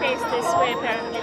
Face this way, apparently.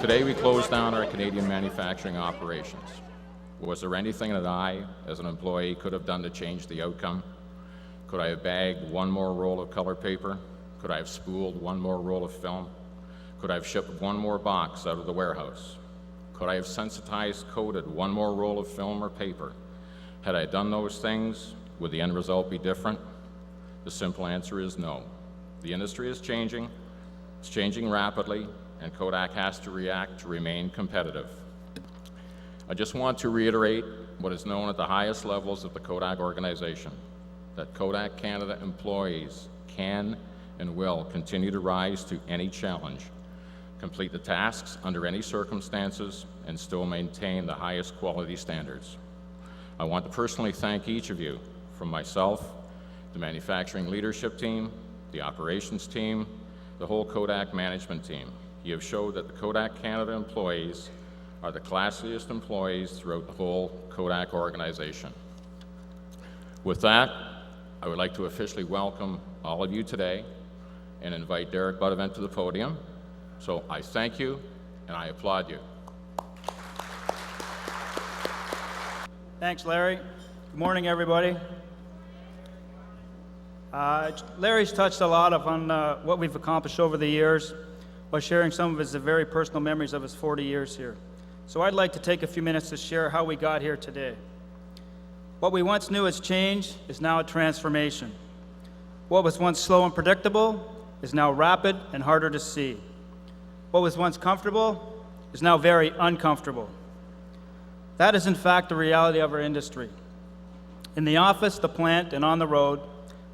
Today we close down our Canadian manufacturing operations. Was there anything that I, as an employee, could have done to change the outcome? Could I have bagged one more roll of color paper? Could I have spooled one more roll of film? Could I have shipped one more box out of the warehouse? Could I have sensitized coated one more roll of film or paper? Had I done those things, would the end result be different? The simple answer is no. The industry is changing, it's changing rapidly, and Kodak has to react to remain competitive. I just want to reiterate what is known at the highest levels of the Kodak organization, that Kodak Canada employees can and will continue to rise to any challenge, complete the tasks under any circumstances, and still maintain the highest quality standards. I want to personally thank each of you, from myself, the manufacturing leadership team, the operations team, the whole Kodak management team. You have showed that the Kodak Canada employees are the classiest employees throughout the whole Kodak organization. With that, I would like to officially welcome all of you today and invite Derek Budavent to the podium. So I thank you and I applaud you. Thanks, Larry. Good morning, everybody. Larry's touched a lot on what we've accomplished over the years by sharing some of his very personal memories of his 40 years here. So I'd like to take a few minutes to share how we got here today. What we once knew as change is now a transformation. What was once slow and predictable is now rapid and harder to see. What was once comfortable is now very uncomfortable. That is in fact the reality of our industry. In the office, the plant, and on the road,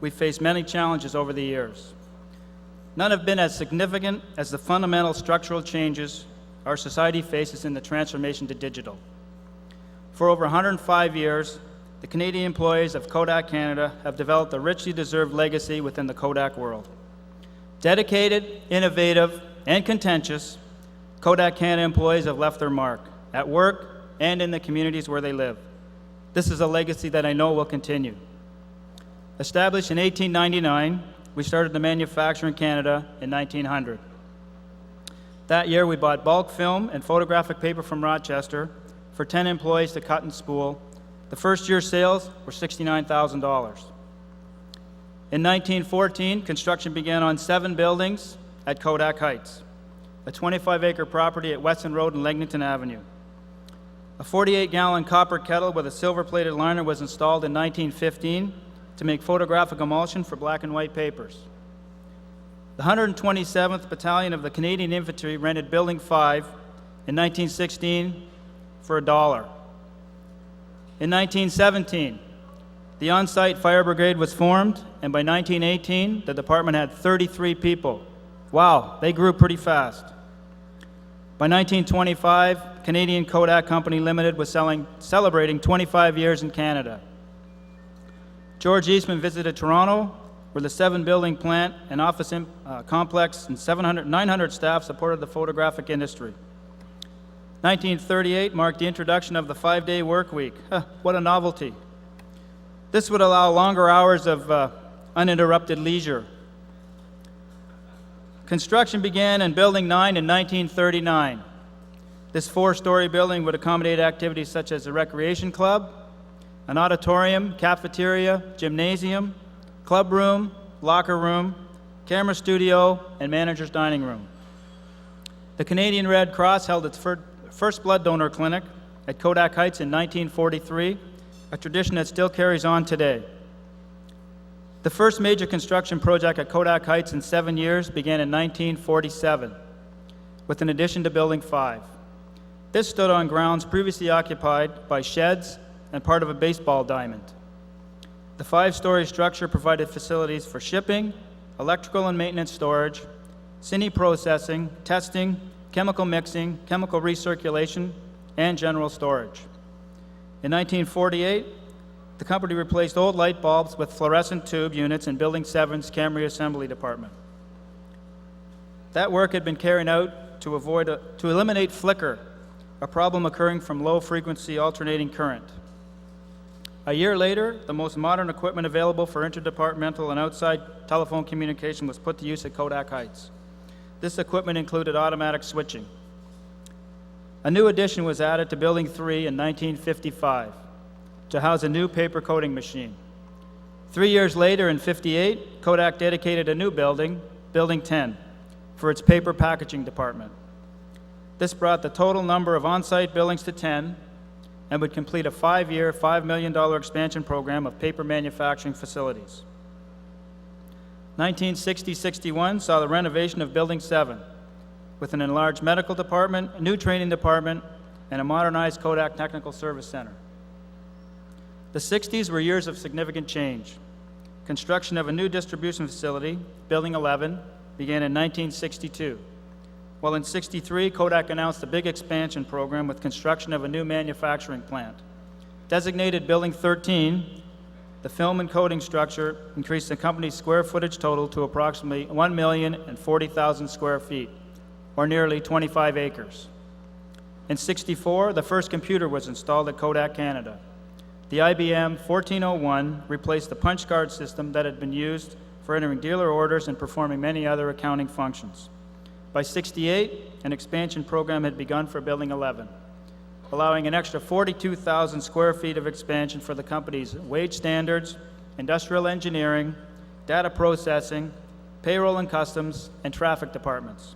we've faced many challenges over the years. None have been as significant as the fundamental structural changes our society faces in the transformation to digital. For over 105 years, the Canadian employees of Kodak Canada have developed a richly deserved legacy within the Kodak world. Dedicated, innovative, and contentious, Kodak Canada employees have left their mark at work and in the communities where they live. This is a legacy that I know will continue. Established in 1899, we started to manufacture in Canada in 1900. That year, we bought bulk film and photographic paper from Rochester for 10 employees to cut and spool. The first year's sales were $69,000. In 1914, construction began on 7 buildings at Kodak Heights, a 25-acre property at Weston Road and Legnington Avenue. A 48-gallon copper kettle with a silver-plated liner was installed in 1915 to make photographic emulsion for black and white papers. The 127th Battalion of the Canadian Infantry rented Building 5 in 1916 for $1. In 1917, the on-site fire brigade was formed, and by 1918, the department had 33 people. Wow, they grew pretty fast. By 1925, Canadian Kodak Company Limited was celebrating 25 years in Canada. George Eastman visited Toronto, where the 7-building plant and office complex and 900 staff supported the photographic industry. 1938 marked the introduction of the 5-day work week. What a novelty. This would allow longer hours of uninterrupted leisure. Construction began in Building 9 in 1939. This 4-story building would accommodate activities such as a recreation club, an auditorium, cafeteria, gymnasium, club room, locker room, camera studio, and manager's dining room. The Canadian Red Cross held its first blood donor clinic at Kodak Heights in 1943, a tradition that still carries on today. The first major construction project at Kodak Heights in 7 years began in 1947, with an addition to Building 5. This stood on grounds previously occupied by sheds and part of a baseball diamond. The 5-story structure provided facilities for shipping, electrical and maintenance storage, cine processing, testing, chemical mixing, chemical recirculation, and general storage. In 1948, the company replaced old light bulbs with fluorescent tube units in Building 7's Camry Assembly Department. That work had been carried out to eliminate flicker, a problem occurring from low-frequency alternating current. A year later, the most modern equipment available for interdepartmental and outside telephone communication was put to use at Kodak Heights. This equipment included automatic switching. A new addition was added to Building 3 in 1955 to house a new paper coating machine. 3 years later, in '58, Kodak dedicated a new building, Building 10, for its paper packaging department. This brought the total number of on-site buildings to 10 and would complete a 5-year, $5 million expansion program of paper manufacturing facilities. 1960-61 saw the renovation of Building 7, with an enlarged medical department, a new training department, and a modernized Kodak Technical Service Center. The 60s were years of significant change. Construction of a new distribution facility, Building 11, began in 1962. While in '63, Kodak announced a big expansion program with construction of a new manufacturing plant. Designated Building 13, the film and coating structure increased the company's square footage total to approximately 1,040,000 square feet, or nearly 25 acres. In '64, the first computer was installed at Kodak Canada. The IBM 1401 replaced the punch card system that had been used for entering dealer orders and performing many other accounting functions. By '68, an expansion program had begun for Building 11, allowing an extra 42,000 square feet of expansion for the company's wage standards, industrial engineering, data processing, payroll and customs, and traffic departments.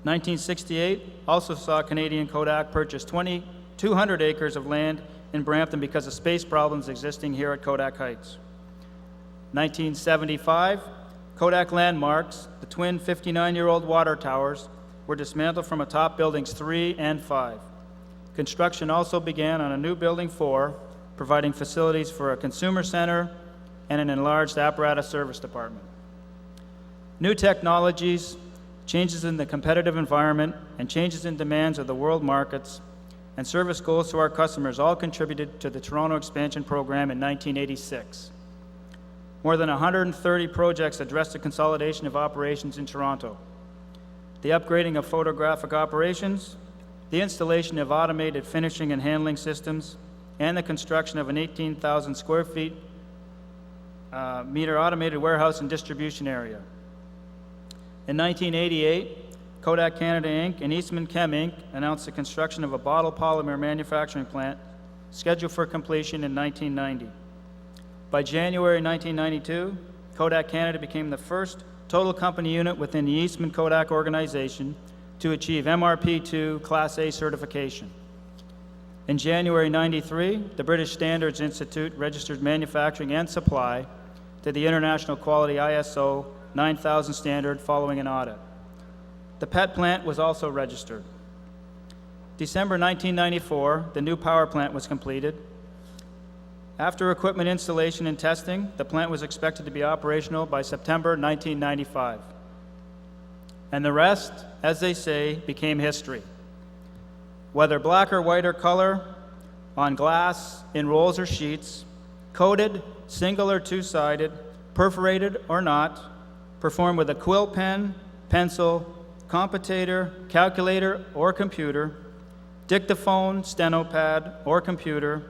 1968 also saw Canadian Kodak purchase 200 acres of land in Brampton because of space problems existing here at Kodak Heights. 1975, Kodak landmarks, the twin 59-year-old water towers, were dismantled from atop Buildings 3 and 5. Construction also began on a new Building 4, providing facilities for a consumer center and an enlarged apparatus service department. New technologies, changes in the competitive environment, and changes in demands of the world markets and service goals to our customers all contributed to the Toronto expansion program in 1986. More than 130 projects addressed the consolidation of operations in Toronto, the upgrading of photographic operations, the installation of automated finishing and handling systems, and the construction of an 18,000 square feet meter automated warehouse and distribution area. In 1988, Kodak Canada Inc. and Eastman Chem Inc. announced the construction of a bottle polymer manufacturing plant scheduled for completion in 1990. By January 1992, Kodak Canada became the first total company unit within the Eastman Kodak organization to achieve MRP2 Class A certification. In January '93, the British Standards Institute registered manufacturing and supply to the International Quality ISO 9000 standard following an audit. The PET plant was also registered. December 1994, the new power plant was completed. After equipment installation and testing, the plant was expected to be operational by September 1995. And the rest, as they say, became history. Whether black or white or color, on glass, in rolls or sheets, coated, single or two-sided, perforated or not, performed with a quill pen, pencil, computator, calculator or computer, dictaphone, stenopad or computer,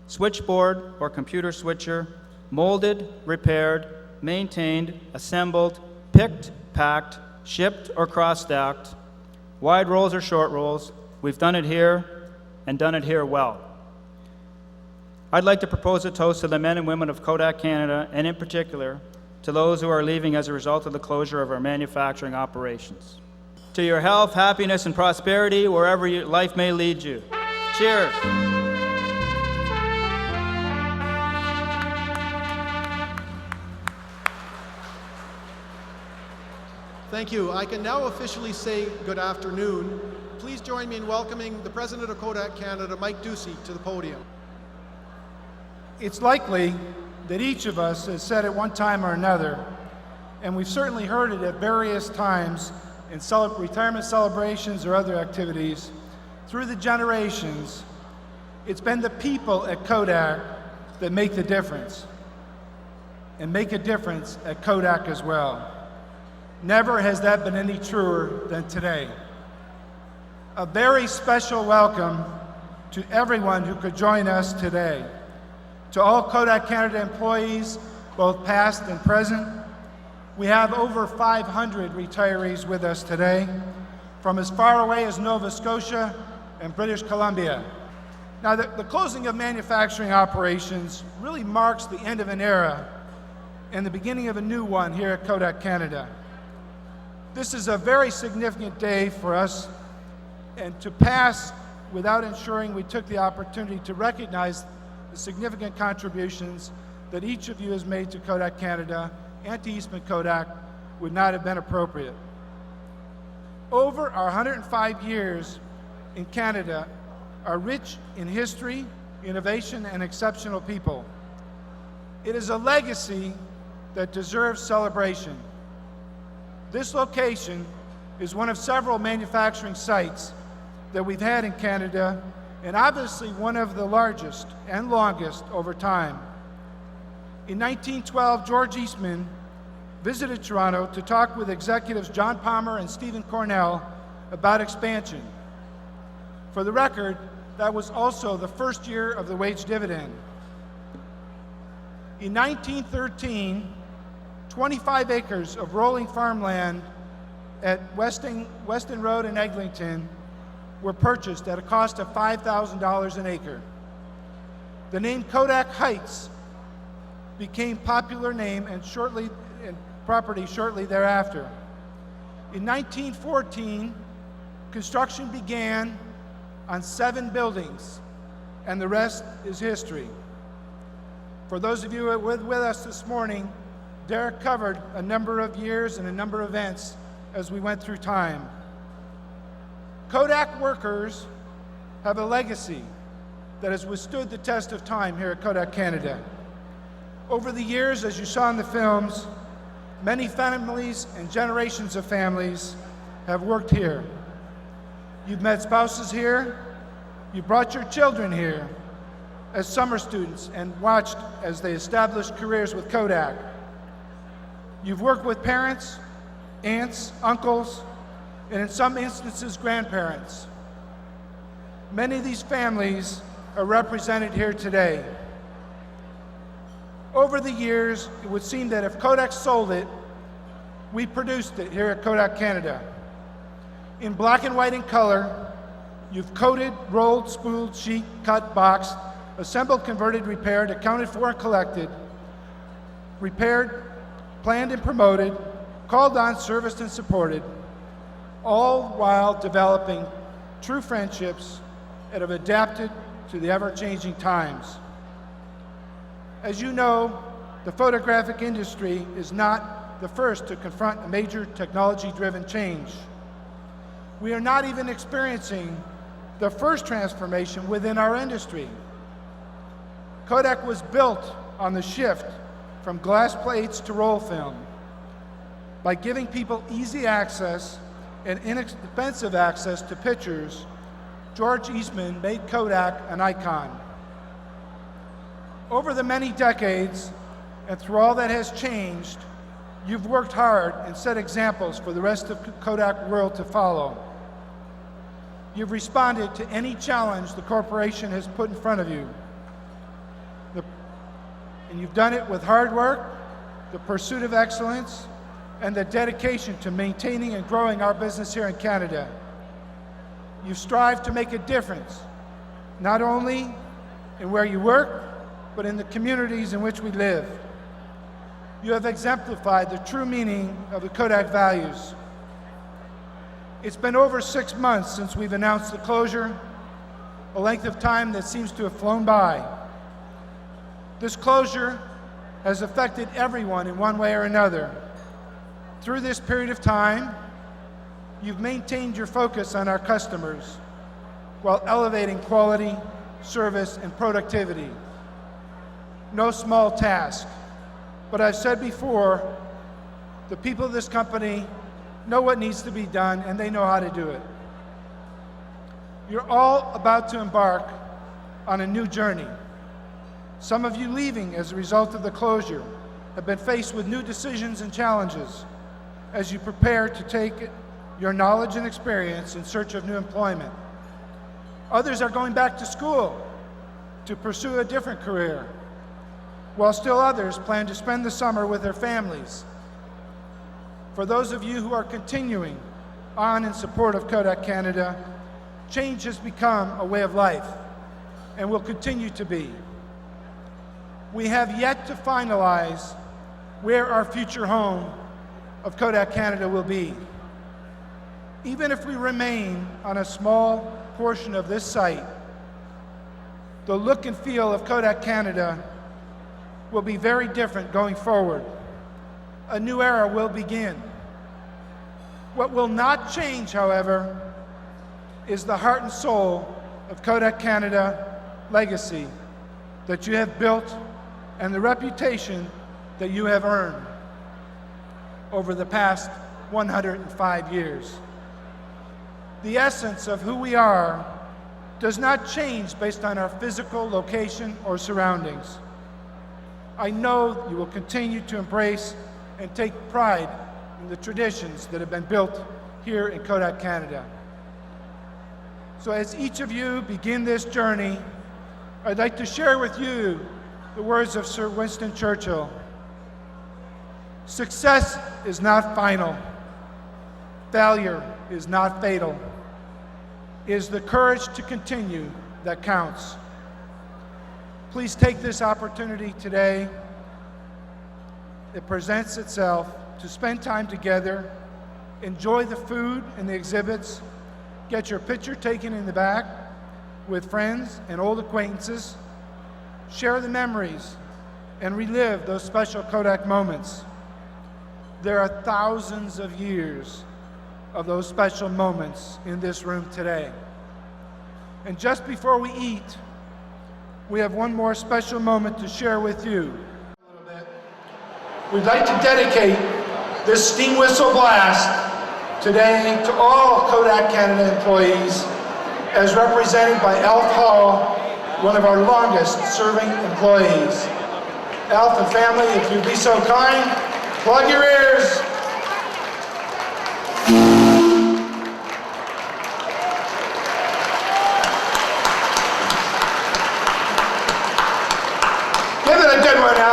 switchboard or computer switcher, molded, repaired, maintained, assembled, picked, packed, shipped or cross-stacked, wide rolls or short rolls. We've done it here and done it here well. I'd like to propose a toast to the men and women of Kodak Canada, and in particular, to those who are leaving as a result of the closure of our manufacturing operations. to your health, happiness, and prosperity wherever life may lead you. Cheers. Thank you. I can now officially say good afternoon. Please join me in welcoming the President of Kodak Canada, Mike Ducey, to the podium. It's likely that each of us has said at one time or another, and we've certainly heard it at various times in retirement celebrations or other activities, through the generations, it's been the people at Kodak that make the difference, and make a difference at Kodak as well. Never has that been any truer than today. A very special welcome to everyone who could join us today. To all Kodak Canada employees, both past and present, we have over 500 retirees with us today, from as far away as Nova Scotia and British Columbia. Now, the closing of manufacturing operations really marks the end of an era and the beginning of a new one here at Kodak Canada. This is a very significant day for us, and to pass without ensuring we took the opportunity to recognize the significant contributions that each of you has made to Kodak Canada and to Eastman Kodak would not have been appropriate. Over our 105 years in Canada are rich in history, innovation, and exceptional people. It is a legacy that deserves celebration. This location is one of several manufacturing sites that we've had in Canada, and obviously one of the largest and longest over time. In 1912, George Eastman visited Toronto to talk with executives John Palmer and Stephen Cornell about expansion. For the record, that was also the first year of the wage dividend. In 1913, 25 acres of rolling farmland at Weston Road in Eglinton were purchased at a cost of $5,000 an acre. The name Kodak Heights became popular name and property shortly thereafter. In 1914, construction began on 7 buildings, and the rest is history. For those of you who were with us this morning, Derek covered a number of years and a number of events as we went through time. Kodak workers have a legacy that has withstood the test of time here at Kodak Canada. Over the years, as you saw in the films, many families and generations of families have worked here. You've met spouses here, you brought your children here as summer students and watched as they established careers with Kodak. You've worked with parents, aunts, uncles, and in some instances, grandparents. Many of these families are represented here today. Over the years, it would seem that if Kodak sold it, we produced it here at Kodak Canada. In black and white and color, you've coated, rolled, spooled, sheet, cut, boxed, assembled, converted, repaired, accounted for, and collected, repaired, planned and promoted, called on, serviced, and supported, all while developing true friendships that have adapted to the ever-changing times. As you know, the photographic industry is not the first to confront a major technology-driven change. We are not even experiencing the first transformation within our industry. Kodak was built on the shift from glass plates to roll film. By giving people easy access and inexpensive access to pictures, George Eastman made Kodak an icon. Over the many decades, and through all that has changed, you've worked hard and set examples for the rest of the Kodak world to follow. You've responded to any challenge the corporation has put in front of you. And you've done it with hard work, the pursuit of excellence, and the dedication to maintaining and growing our business here in Canada. You strive to make a difference, not only in where you work, but in the communities in which we live. You have exemplified the true meaning of the Kodak values. It's been over 6 months since we've announced the closure, a length of time that seems to have flown by. This closure has affected everyone in one way or another. Through this period of time, you've maintained your focus on our customers while elevating quality, service, and productivity. No small task, but I've said before, the people of this company know what needs to be done and they know how to do it. You're all about to embark on a new journey. Some of you leaving as a result of the closure have been faced with new decisions and challenges as you prepare to take your knowledge and experience in search of new employment. Others are going back to school to pursue a different career, while still others plan to spend the summer with their families. For those of you who are continuing on in support of Kodak Canada, change has become a way of life and will continue to be. We have yet to finalize where our future home of Kodak Canada will be. Even if we remain on a small portion of this site, the look and feel of Kodak Canada will be very different going forward. A new era will begin. What will not change, however, is the heart and soul of Kodak Canada legacy that you have built and the reputation that you have earned over the past 105 years. The essence of who we are does not change based on our physical location or surroundings. I know you will continue to embrace and take pride in the traditions that have been built here in Kodak Canada. So as each of you begin this journey, I'd like to share with you the words of Sir Winston Churchill. Success is not final. Failure is not fatal. It is the courage to continue that counts. Please take this opportunity today that presents itself to spend time together, enjoy the food and the exhibits, get your picture taken in the back with friends and old acquaintances, share the memories, and relive those special Kodak moments. There are thousands of years of those special moments in this room today. And just before we eat, we have one more special moment to share with you. We'd like to dedicate this steam whistle blast today to all Kodak Canada employees, as represented by Alf Hall, one of our longest serving employees. Alf and family, if you'd be so kind, plug your ears. Give it a good one, Alf.